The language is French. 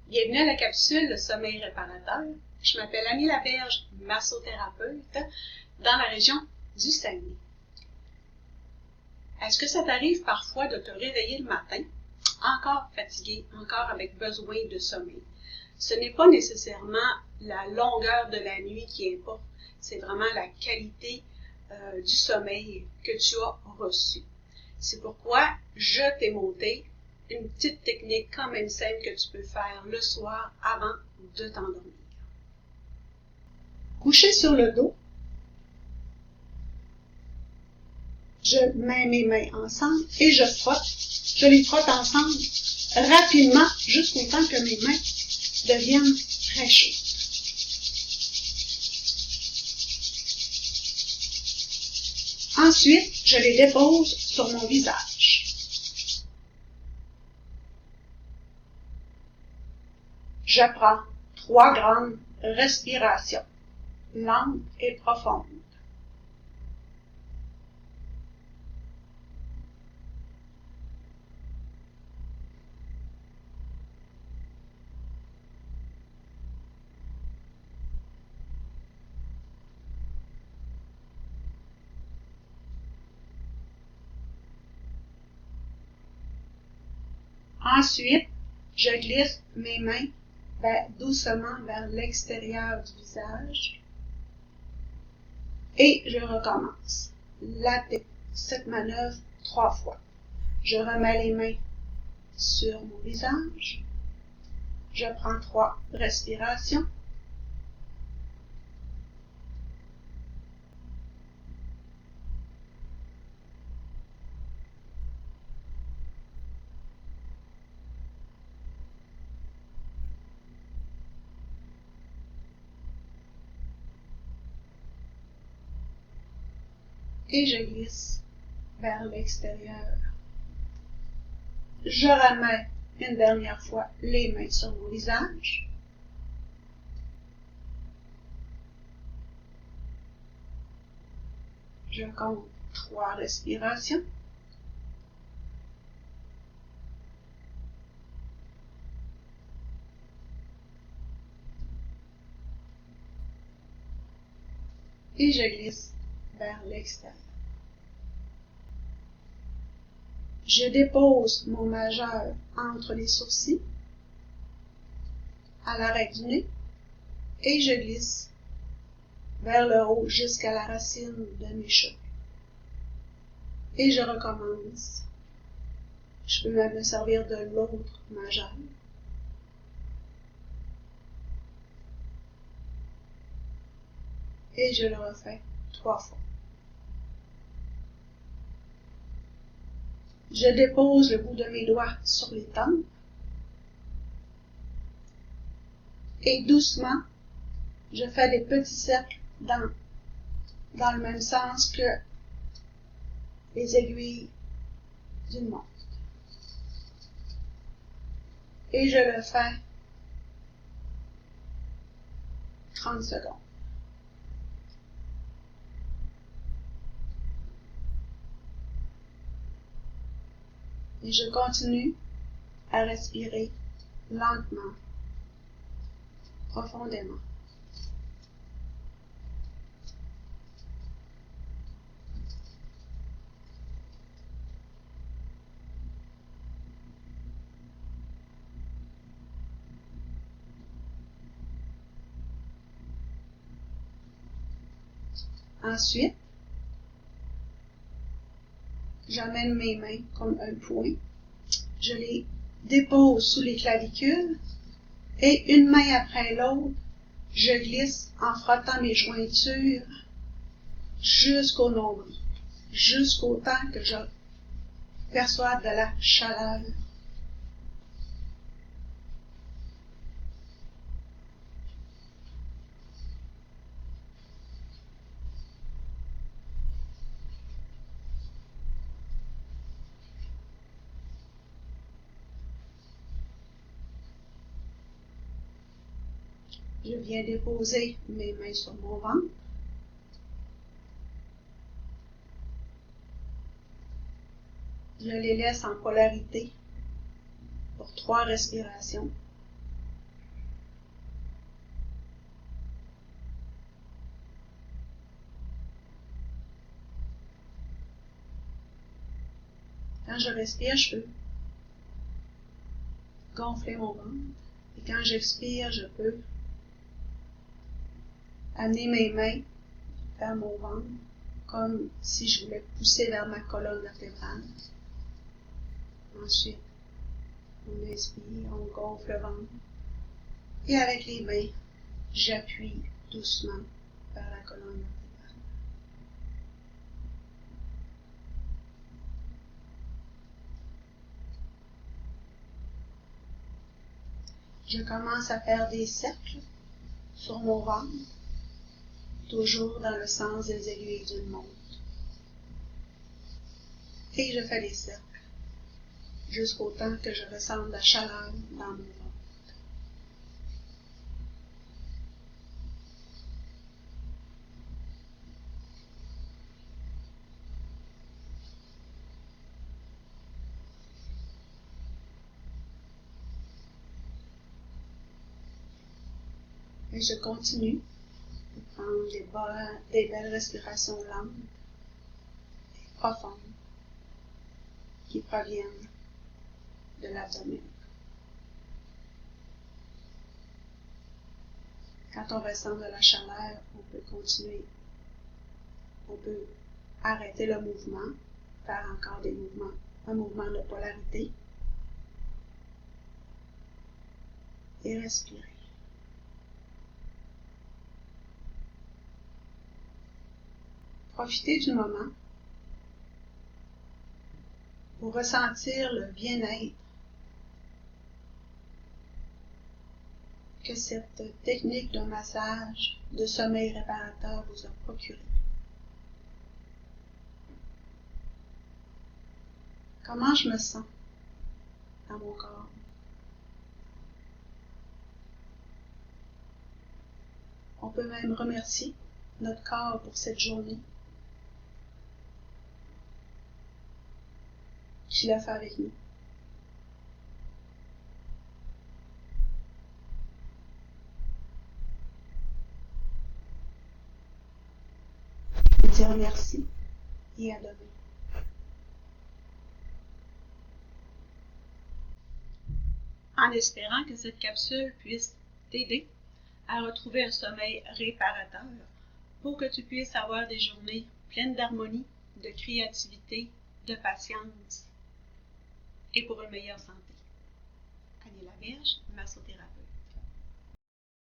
Bienvenue à la capsule Le sommeil réparateur. Je m'appelle Annie Laberge, massothérapeute dans la région du Saguenay. Est-ce que ça t'arrive parfois de te réveiller le matin, encore fatigué, encore avec besoin de sommeil? Ce n'est pas nécessairement la longueur de la nuit qui importe, c'est vraiment la qualité du sommeil que tu as reçu. C'est pourquoi je t'ai monté une petite technique quand même simple que tu peux faire le soir avant de t'endormir. Couché sur le dos, je mets mes mains ensemble et je frotte. Je les frotte ensemble rapidement jusqu'au temps que mes mains deviennent très chaudes. Ensuite, je les dépose sur mon visage. Je prends 3 grandes respirations, lentes et profondes. Ensuite, je glisse mes mains doucement vers l'extérieur du visage et je recommence cette manœuvre 3 fois. Je remets les mains sur mon visage, je prends 3 respirations, et je glisse vers l'extérieur. Je remets une dernière fois les mains sur mon visage. Je compte 3 respirations. Et je glisse vers l'extérieur. Je dépose mon majeur entre les sourcils, à l'arrêt du nez, et je glisse vers le haut jusqu'à la racine de mes cheveux. Et je recommence. Je peux même me servir de l'autre majeur. Et je le refais 3 fois. Je dépose le bout de mes doigts sur les tempes. Et doucement, je fais des petits cercles dans le même sens que les aiguilles d'une montre. Et je le fais 30 secondes. Et je continue à respirer lentement, profondément. Ensuite, j'amène mes mains comme un point. Je les dépose sous les clavicules et une main après l'autre, je glisse en frottant mes jointures jusqu'au nombril, jusqu'au temps que je perçoive de la chaleur. Je viens déposer mes mains sur mon ventre. Je les laisse en polarité pour 3 respirations. Quand je respire, je peux gonfler mon ventre. Et quand j'expire, je peux amener mes mains vers mon ventre, comme si je voulais pousser vers ma colonne vertébrale. Ensuite, on inspire, on gonfle le ventre. Et avec les mains, j'appuie doucement vers la colonne vertébrale. Je commence à faire des cercles sur mon ventre, toujours dans le sens des aiguilles d'une montre. Et je fais des cercles jusqu'au temps que je ressente la chaleur dans mon ventre. Et je continue de prendre des belles respirations lentes et profondes qui proviennent de l'abdomen. Quand on ressent de la chaleur, on peut continuer. On peut arrêter le mouvement, faire encore des mouvements, un mouvement de polarité et respirer. Profitez du moment pour ressentir le bien-être que cette technique de massage, de sommeil réparateur vous a procuré. Comment je me sens dans mon corps? On peut même remercier notre corps pour cette journée qu'il a fait avec nous. Dire merci et à demain. En espérant que cette capsule puisse t'aider à retrouver un sommeil réparateur pour que tu puisses avoir des journées pleines d'harmonie, de créativité, de patience et pour une meilleure santé. Annie Laberge, masque